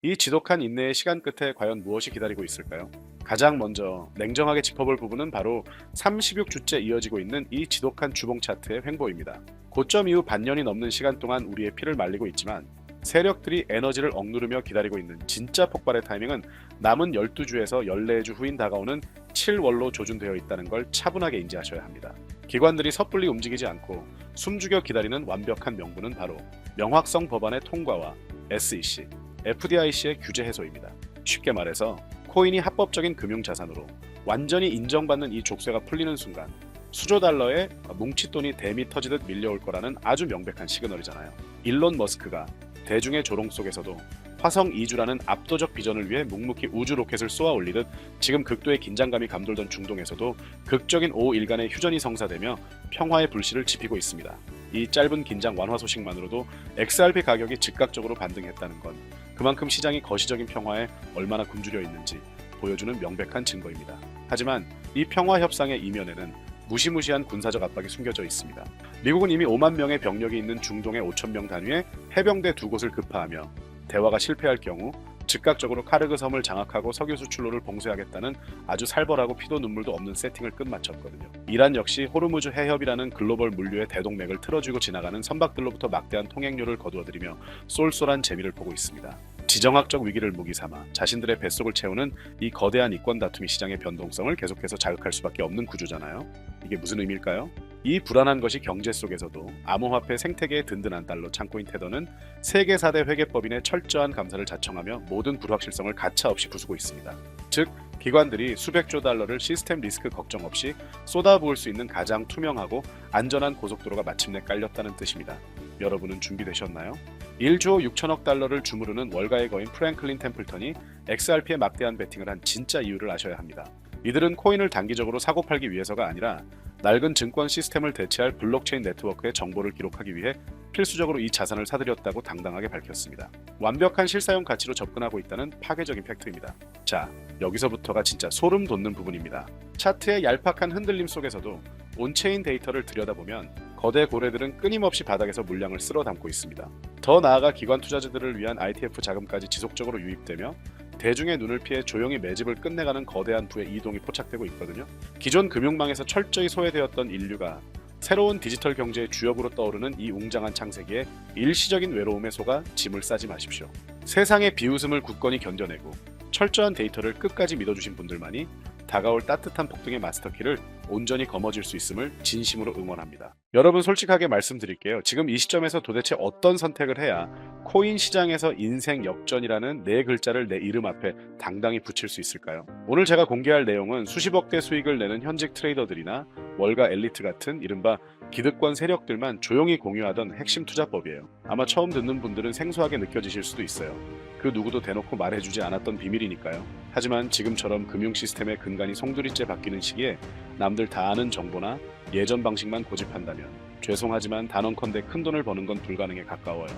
이 지독한 인내의 시간 끝에 과연 무엇이 기다리고 있을까요? 가장 먼저 냉정하게 짚어볼 부분은 바로 36주째 이어지고 있는 이 지독한 주봉 차트의 횡보입니다. 고점 이후 반년이 넘는 시간 동안 우리의 피를 말리고 있지만 세력들이 에너지를 억누르며 기다리고 있는 진짜 폭발의 타이밍은 남은 12주에서 14주 후인 다가오는 7월로 조준되어 있다는 걸 차분하게 인지하셔야 합니다. 기관들이 섣불리 움직이지 않고 숨죽여 기다리는 완벽한 명분은 바로 명확성 법안의 통과와 SEC, FDIC의 규제 해소입니다. 쉽게 말해서 코인이 합법적인 금융자산으로 완전히 인정받는 이 족쇄가 풀리는 순간 수조 달러의 뭉칫돈이 댐이 터지듯 밀려올 거라는 아주 명백한 시그널이잖아요. 일론 머스크가 대중의 조롱 속에서도 화성 이주라는 압도적 비전을 위해 묵묵히 우주 로켓을 쏘아 올리듯 지금 극도의 긴장감이 감돌던 중동에서도 극적인 5일간의 휴전이 성사되며 평화의 불씨를 지피고 있습니다. 이 짧은 긴장 완화 소식만으로도 XRP 가격이 즉각적으로 반등했다는 건 그만큼 시장이 거시적인 평화에 얼마나 굶주려 있는지 보여주는 명백한 증거입니다. 하지만 이 평화 협상의 이면에는 무시무시한 군사적 압박이 숨겨져 있습니다. 미국은 이미 5만 명의 병력이 있는 중동의 5천 명 단위의 해병대 2곳을 급파하며 대화가 실패할 경우 즉각적으로 카르그 섬을 장악하고 석유 수출로를 봉쇄하겠다는 아주 살벌하고 피도 눈물도 없는 세팅을 끝마쳤거든요. 이란 역시 호르무즈 해협이라는 글로벌 물류의 대동맥을 틀어주고 지나가는 선박들로부터 막대한 통행료를 거두어들이며 쏠쏠한 재미를 보고 있습니다. 지정학적 위기를 무기 삼아 자신들의 뱃속을 채우는 이 거대한 이권 다툼이 시장의 변동성을 계속해서 자극할 수밖에 없는 구조잖아요. 이게 무슨 의미일까요? 이 불안한 것이 경제 속에서도 암호화폐 생태계의 든든한 달러 창고인 테더는 세계 4대 회계법인의 철저한 감사를 자청하며 모든 불확실성을 가차없이 부수고 있습니다. 즉, 기관들이 수백조 달러를 시스템 리스크 걱정 없이 쏟아부을 수 있는 가장 투명하고 안전한 고속도로가 마침내 깔렸다는 뜻입니다. 여러분은 준비되셨나요? 1조 6천억 달러를 주무르는 월가의 거인 프랭클린 템플턴이 XRP에 막대한 베팅을 한 진짜 이유를 아셔야 합니다. 이들은 코인을 단기적으로 사고팔기 위해서가 아니라 낡은 증권 시스템을 대체할 블록체인 네트워크의 정보를 기록하기 위해 필수적으로 이 자산을 사들였다고 당당하게 밝혔습니다. 완벽한 실사용 가치로 접근하고 있다는 파괴적인 팩트입니다. 자, 여기서부터가 진짜 소름 돋는 부분입니다. 차트의 얄팍한 흔들림 속에서도 온체인 데이터를 들여다보면 거대 고래들은 끊임없이 바닥에서 물량을 쓸어 담고 있습니다. 더 나아가 기관 투자자들을 위한 ITF 자금까지 지속적으로 유입되며 대중의 눈을 피해 조용히 매집을 끝내가는 거대한 부의 이동이 포착되고 있거든요. 기존 금융망에서 철저히 소외되었던 인류가 새로운 디지털 경제의 주역으로 떠오르는 이 웅장한 창세기에 일시적인 외로움에 속아 짐을 싸지 마십시오. 세상의 비웃음을 굳건히 견뎌내고 철저한 데이터를 끝까지 믿어주신 분들만이 다가올 따뜻한 폭등의 마스터키를 온전히 거머쥘 수 있음을 진심으로 응원합니다. 여러분, 솔직하게 말씀드릴게요. 지금 이 시점에서 도대체 어떤 선택을 해야 코인 시장에서 인생 역전이라는 네 글자를 내 이름 앞에 당당히 붙일 수 있을까요? 오늘 제가 공개할 내용은 수십억대 수익을 내는 현직 트레이더들이나 월가 엘리트 같은 이른바 기득권 세력들만 조용히 공유하던 핵심 투자법이에요. 아마 처음 듣는 분들은 생소하게 느껴지실 수도 있어요. 그 누구도 대놓고 말해주지 않았던 비밀이니까요. 하지만 지금처럼 금융 시스템의 근간이 송두리째 바뀌는 시기에 남들 다 아는 정보나 예전 방식만 고집한다면 죄송하지만 단언컨대 큰돈을 버는 건 불가능에 가까워요.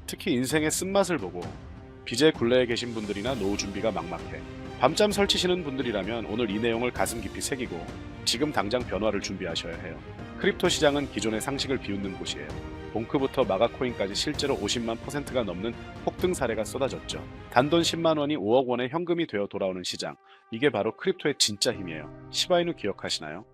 특히 인생의 쓴맛을 보고 빚의 굴레에 계신 분들이나 노후 준비가 막막해 밤잠 설치시는 분들이라면 오늘 이 내용을 가슴 깊이 새기고 지금 당장 변화를 준비하셔야 해요. 크립토 시장은 기존의 상식을 비웃는 곳이에요. 봉크부터 마가코인까지 실제로 50만 %가 넘는 폭등 사례가 쏟아졌죠. 단돈 10만 원이 5억 원의 현금이 되어 돌아오는 시장. 이게 바로 크립토의 진짜 힘이에요. 시바이누 기억하시나요?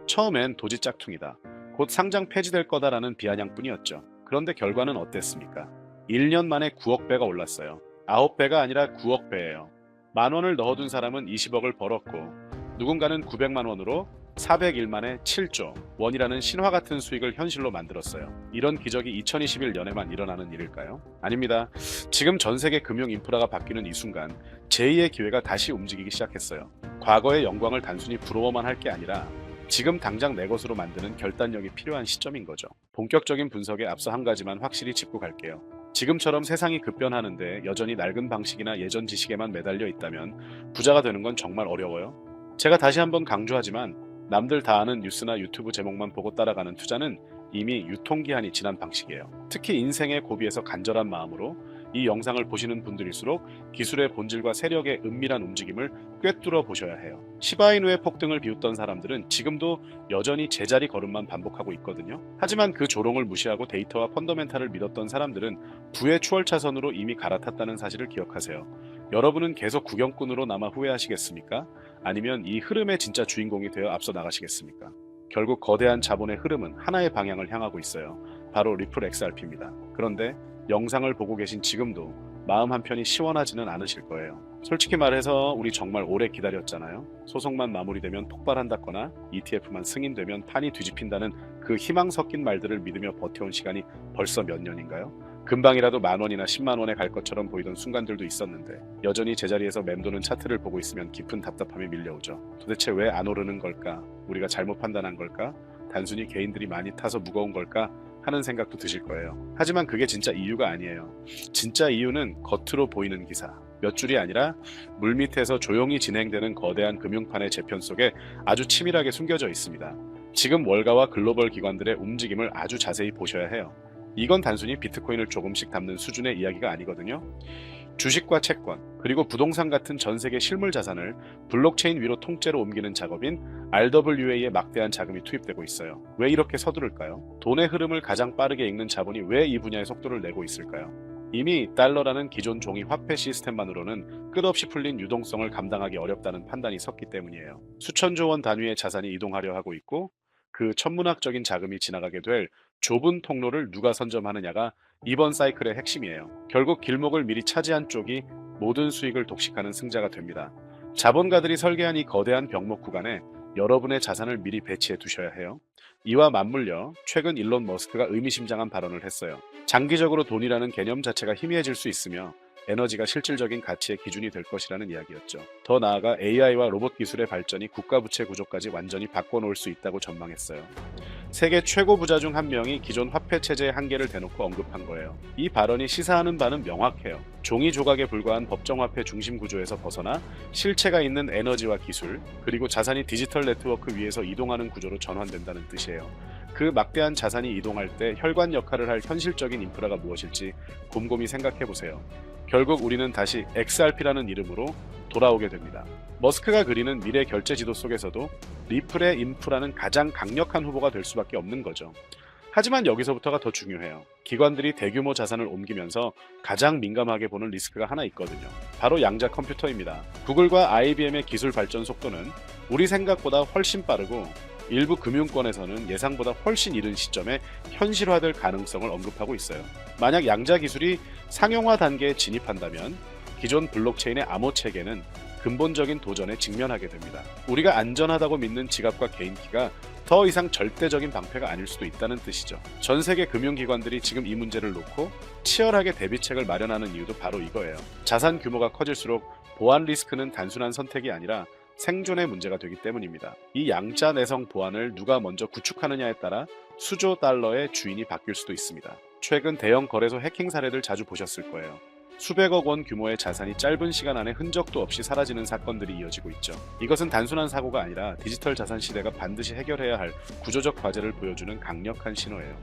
처음엔 도지 짝퉁이다, 곧 상장 폐지될 거다라는 비아냥뿐이었죠. 그런데 결과는 어땠습니까? 1년 만에 9억 배가 올랐어요. 9배가 아니라 9억 배예요. 만 원을 넣어둔 사람은 20억을 벌었고 누군가는 900만 원으로 401 만에 7조 원이라는 신화 같은 수익을 현실로 만들었어요. 이런 기적이 2021년에만 일어나는 일일까요? 아닙니다. 지금 전 세계 금융 인프라가 바뀌는 이 순간 제2의 기회가 다시 움직이기 시작했어요. 과거의 영광을 단순히 부러워만 할 게 아니라 지금 당장 내 것으로 만드는 결단력이 필요한 시점인 거죠. 본격적인 분석에 앞서 한 가지만 확실히 짚고 갈게요. 지금처럼 세상이 급변하는데 여전히 낡은 방식이나 예전 지식에만 매달려 있다면 부자가 되는 건 정말 어려워요. 제가 다시 한번 강조하지만 남들 다 아는 뉴스나 유튜브 제목만 보고 따라가는 투자는 이미 유통기한이 지난 방식이에요. 특히 인생의 고비에서 간절한 마음으로 이 영상을 보시는 분들일수록 기술의 본질과 세력의 은밀한 움직임을 꿰뚫어 보셔야 해요. 시바이누의 폭등을 비웃던 사람들은 지금도 여전히 제자리 걸음만 반복하고 있거든요. 하지만 그 조롱을 무시하고 데이터와 펀더멘탈을 믿었던 사람들은 부의 추월차선으로 이미 갈아탔다는 사실을 기억하세요. 여러분은 계속 구경꾼으로 남아 후회하시겠습니까? 아니면 이 흐름의 진짜 주인공이 되어 앞서 나가시겠습니까? 결국 거대한 자본의 흐름은 하나의 방향을 향하고 있어요. 바로 리플 XRP입니다. 그런데 영상을 보고 계신 지금도 마음 한편이 시원하지는 않으실 거예요. 솔직히 말해서 우리 정말 오래 기다렸잖아요. 소송만 마무리되면 폭발한다거나 ETF만 승인되면 판이 뒤집힌다는 그 희망 섞인 말들을 믿으며 버텨온 시간이 벌써 몇 년인가요? 금방이라도 10,000원이나 100,000원에 갈 것처럼 보이던 순간들도 있었는데 여전히 제자리에서 맴도는 차트를 보고 있으면 깊은 답답함이 밀려오죠. 도대체 왜 안 오르는 걸까? 우리가 잘못 판단한 걸까? 단순히 개인들이 많이 타서 무거운 걸까? 하는 생각도 드실 거예요. 하지만 그게 진짜 이유가 아니에요. 진짜 이유는 겉으로 보이는 기사, 몇 줄이 아니라 물밑에서 조용히 진행되는 거대한 금융판의 재편 속에 아주 치밀하게 숨겨져 있습니다. 지금 월가와 글로벌 기관들의 움직임을 아주 자세히 보셔야 해요. 이건 단순히 비트코인을 조금씩 담는 수준의 이야기가 아니거든요. 주식과 채권, 그리고 부동산 같은 전 세계 실물 자산을 블록체인 위로 통째로 옮기는 작업인 RWA에 막대한 자금이 투입되고 있어요. 왜 이렇게 서두를까요? 돈의 흐름을 가장 빠르게 읽는 자본이 왜 이 분야에 속도를 내고 있을까요? 이미 달러라는 기존 종이 화폐 시스템만으로는 끝없이 풀린 유동성을 감당하기 어렵다는 판단이 섰기 때문이에요. 수천조 원 단위의 자산이 이동하려 하고 있고 그 천문학적인 자금이 지나가게 될 좁은 통로를 누가 선점하느냐가 이번 사이클의 핵심이에요. 결국 길목을 미리 차지한 쪽이 모든 수익을 독식하는 승자가 됩니다. 자본가들이 설계한 이 거대한 병목 구간에 여러분의 자산을 미리 배치해 두셔야 해요. 이와 맞물려 최근 일론 머스크가 의미심장한 발언을 했어요. 장기적으로 돈이라는 개념 자체가 희미해질 수 있으며 에너지가 실질적인 가치의 기준이 될 것이라는 이야기였죠. 더 나아가 AI와 로봇 기술의 발전이 국가 부채 구조까지 완전히 바꿔놓을 수 있다고 전망했어요. 세계 최고 부자 중 한 명이 기존 화폐 체제의 한계를 대놓고 언급한 거예요. 이 발언이 시사하는 바는 명확해요. 종이 조각에 불과한 법정화폐 중심 구조에서 벗어나 실체가 있는 에너지와 기술, 그리고 자산이 디지털 네트워크 위에서 이동하는 구조로 전환된다는 뜻이에요. 그 막대한 자산이 이동할 때 혈관 역할을 할 현실적인 인프라가 무엇일지 곰곰이 생각해보세요. 결국 우리는 다시 XRP라는 이름으로 돌아오게 됩니다. 머스크가 그리는 미래 결제 지도 속에서도 리플의 인프라는 가장 강력한 후보가 될 수밖에 없는 거죠. 하지만 여기서부터가 더 중요해요. 기관들이 대규모 자산을 옮기면서 가장 민감하게 보는 리스크가 하나 있거든요. 바로 양자 컴퓨터입니다. 구글과 IBM의 기술 발전 속도는 우리 생각보다 훨씬 빠르고 일부 금융권에서는 예상보다 훨씬 이른 시점에 현실화될 가능성을 언급하고 있어요. 만약 양자 기술이 상용화 단계에 진입한다면 기존 블록체인의 암호 체계는 근본적인 도전에 직면하게 됩니다. 우리가 안전하다고 믿는 지갑과 개인키가 더 이상 절대적인 방패가 아닐 수도 있다는 뜻이죠. 전 세계 금융기관들이 지금 이 문제를 놓고 치열하게 대비책을 마련하는 이유도 바로 이거예요. 자산 규모가 커질수록 보안 리스크는 단순한 선택이 아니라 생존의 문제가 되기 때문입니다. 이 양자 내성 보안을 누가 먼저 구축하느냐에 따라 수조 달러의 주인이 바뀔 수도 있습니다. 최근 대형 거래소 해킹 사례들 자주 보셨을 거예요. 수백억 원 규모의 자산이 짧은 시간 안에 흔적도 없이 사라지는 사건들이 이어지고 있죠. 이것은 단순한 사고가 아니라 디지털 자산 시대가 반드시 해결해야 할 구조적 과제를 보여주는 강력한 신호예요.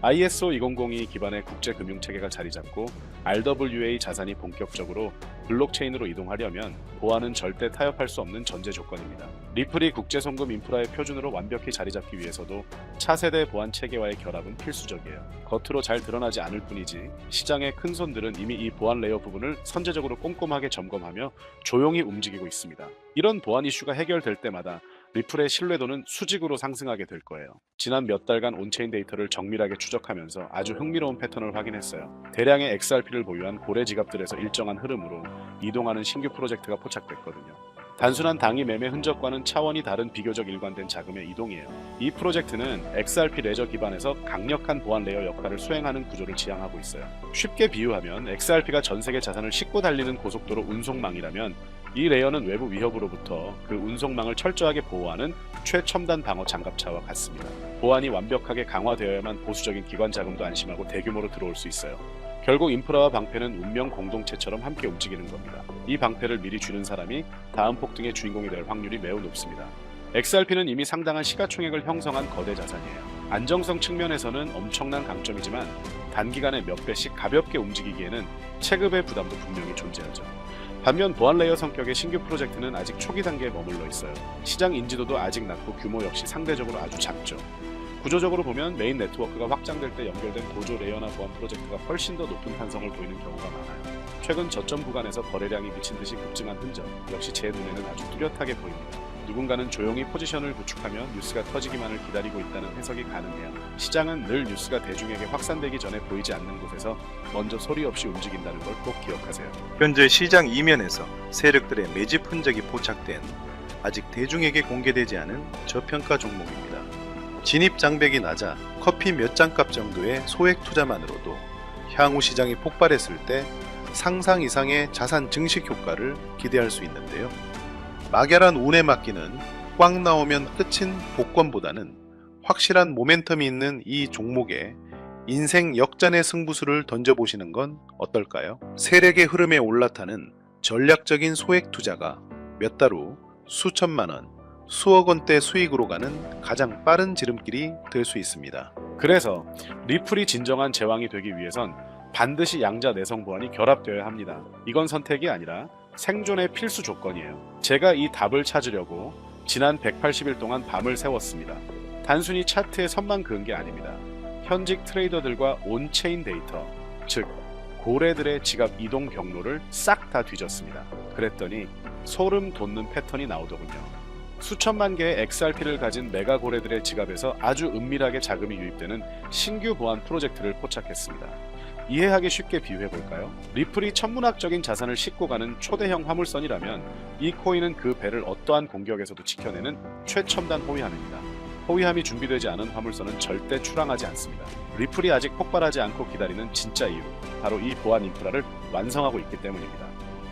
ISO 2002 기반의 국제금융체계가 자리잡고 RWA 자산이 본격적으로 블록체인으로 이동하려면 보안은 절대 타협할 수 없는 전제 조건입니다. 리플이 국제송금 인프라의 표준으로 완벽히 자리잡기 위해서도 차세대 보안 체계와의 결합은 필수적이에요. 겉으로 잘 드러나지 않을 뿐이지 시장의 큰 손들은 이미 이 보안 레이어 부분을 선제적으로 꼼꼼하게 점검하며 조용히 움직이고 있습니다. 이런 보안 이슈가 해결될 때마다 리플의 신뢰도는 수직으로 상승하게 될 거예요. 지난 몇 달간 온체인 데이터를 정밀하게 추적하면서 아주 흥미로운 패턴을 확인했어요. 대량의 XRP를 보유한 고래 지갑들에서 일정한 흐름으로 이동하는 신규 프로젝트가 포착됐거든요. 단순한 당위 매매 흔적과는 차원이 다른 비교적 일관된 자금의 이동이에요. 이 프로젝트는 XRP 레저 기반에서 강력한 보안 레이어 역할을 수행하는 구조를 지향하고 있어요. 쉽게 비유하면 XRP가 전 세계 자산을 싣고 달리는 고속도로 운송망이라면 이 레이어는 외부 위협으로부터 그 운송망을 철저하게 보호하는 최첨단 방어 장갑차와 같습니다. 보안이 완벽하게 강화되어야만 보수적인 기관 자금도 안심하고 대규모로 들어올 수 있어요. 결국 인프라와 방패는 운명 공동체처럼 함께 움직이는 겁니다. 이 방패를 미리 쥐는 사람이 다음 폭등의 주인공이 될 확률이 매우 높습니다. XRP는 이미 상당한 시가총액을 형성한 거대 자산이에요. 안정성 측면에서는 엄청난 강점이지만 단기간에 몇 배씩 가볍게 움직이기에는 체급의 부담도 분명히 존재하죠. 반면 보안 레이어 성격의 신규 프로젝트는 아직 초기 단계에 머물러 있어요. 시장 인지도도 아직 낮고 규모 역시 상대적으로 아주 작죠. 구조적으로 보면 메인 네트워크가 확장될 때 연결된 보조 레이어나 보안 프로젝트가 훨씬 더 높은 탄성을 보이는 경우가 많아요. 최근 저점 구간에서 거래량이 미친 듯이 급증한 흔적 역시 제 눈에는 아주 뚜렷하게 보입니다. 누군가는 조용히 포지션을 구축하며 뉴스가 터지기만을 기다리고 있다는 해석이 가능해요. 시장은 늘 뉴스가 대중에게 확산되기 전에 보이지 않는 곳에서 먼저 소리 없이 움직인다는 걸 꼭 기억하세요. 현재 시장 이면에서 세력들의 매집 흔적이 포착된 아직 대중에게 공개되지 않은 저평가 종목입니다. 진입 장벽이 낮아 커피 몇 잔 값 정도의 소액 투자만으로도 향후 시장이 폭발했을 때 상상 이상의 자산 증식 효과를 기대할 수 있는데요. 막연한 운에 맡기는 꽝 나오면 끝인 복권보다는 확실한 모멘텀이 있는 이 종목에 인생 역전의 승부수를 던져보시는 건 어떨까요? 세력의 흐름에 올라타는 전략적인 소액 투자가 몇 달 후 수천만 원, 수억 원대 수익으로 가는 가장 빠른 지름길이 될 수 있습니다. 그래서 리플이 진정한 제왕이 되기 위해선 반드시 양자 내성 보안이 결합되어야 합니다. 이건 선택이 아니라 생존의 필수 조건이에요. 제가 이 답을 찾으려고 지난 180일 동안 밤을 새웠습니다. 단순히 차트에 선만 그은 게 아닙니다. 현직 트레이더들과 온체인 데이터, 즉 고래들의 지갑 이동 경로를 싹 다 뒤졌습니다. 그랬더니 소름 돋는 패턴이 나오더군요. 수천만 개의 XRP를 가진 메가 고래들의 지갑에서 아주 은밀하게 자금이 유입되는 신규 보안 프로젝트를 포착했습니다. 이해하기 쉽게 비유해볼까요? 리플이 천문학적인 자산을 싣고 가는 초대형 화물선이라면 이 코인은 그 배를 어떠한 공격에서도 지켜내는 최첨단 호위함입니다. 호위함이 준비되지 않은 화물선은 절대 출항하지 않습니다. 리플이 아직 폭발하지 않고 기다리는 진짜 이유, 바로 이 보안 인프라를 완성하고 있기 때문입니다.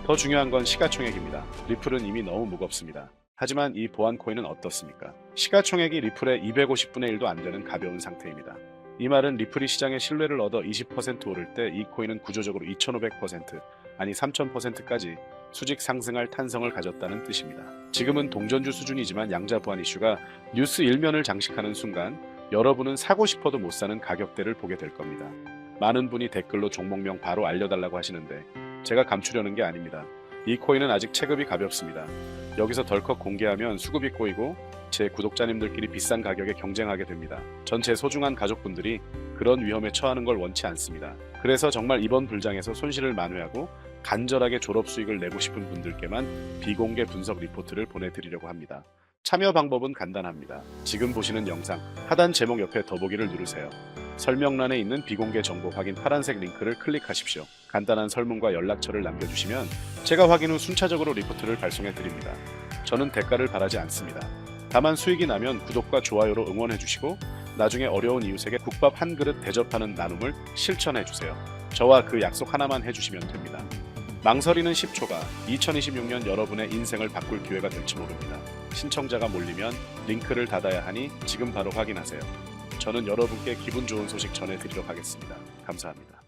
더 중요한 건 시가총액입니다. 리플은 이미 너무 무겁습니다. 하지만 이 보안 코인은 어떻습니까? 시가총액이 리플의 250분의 1도 안 되는 가벼운 상태입니다. 이 말은 리플이 시장의 신뢰를 얻어 20% 오를 때 이 코인은 구조적으로 2500% 아니 3000%까지 수직 상승할 탄성을 가졌다는 뜻입니다. 지금은 동전주 수준이지만 양자 보안 이슈가 뉴스 일면을 장식하는 순간 여러분은 사고 싶어도 못 사는 가격대를 보게 될 겁니다. 많은 분이 댓글로 종목명 바로 알려달라고 하시는데 제가 감추려는 게 아닙니다. 이 코인은 아직 체급이 가볍습니다. 여기서 덜컥 공개하면 수급이 꼬이고 제 구독자님들끼리 비싼 가격에 경쟁하게 됩니다. 전 제 소중한 가족분들이 그런 위험에 처하는 걸 원치 않습니다. 그래서 정말 이번 불장에서 손실을 만회하고 간절하게 졸업 수익을 내고 싶은 분들께만 비공개 분석 리포트를 보내드리려고 합니다. 참여 방법은 간단합니다. 지금 보시는 영상 하단 제목 옆에 더보기를 누르세요. 설명란에 있는 비공개 정보 확인 파란색 링크를 클릭하십시오. 간단한 설문과 연락처를 남겨주시면 제가 확인 후 순차적으로 리포트를 발송해 드립니다. 저는 대가를 바라지 않습니다. 다만 수익이 나면 구독과 좋아요로 응원해주시고 나중에 어려운 이웃에게 국밥 한 그릇 대접하는 나눔을 실천해주세요. 저와 그 약속 하나만 해주시면 됩니다. 망설이는 10초가 2026년 여러분의 인생을 바꿀 기회가 될지 모릅니다. 신청자가 몰리면 링크를 닫아야 하니 지금 바로 확인하세요. 저는 여러분께 기분 좋은 소식 전해드리러 가겠습니다. 감사합니다.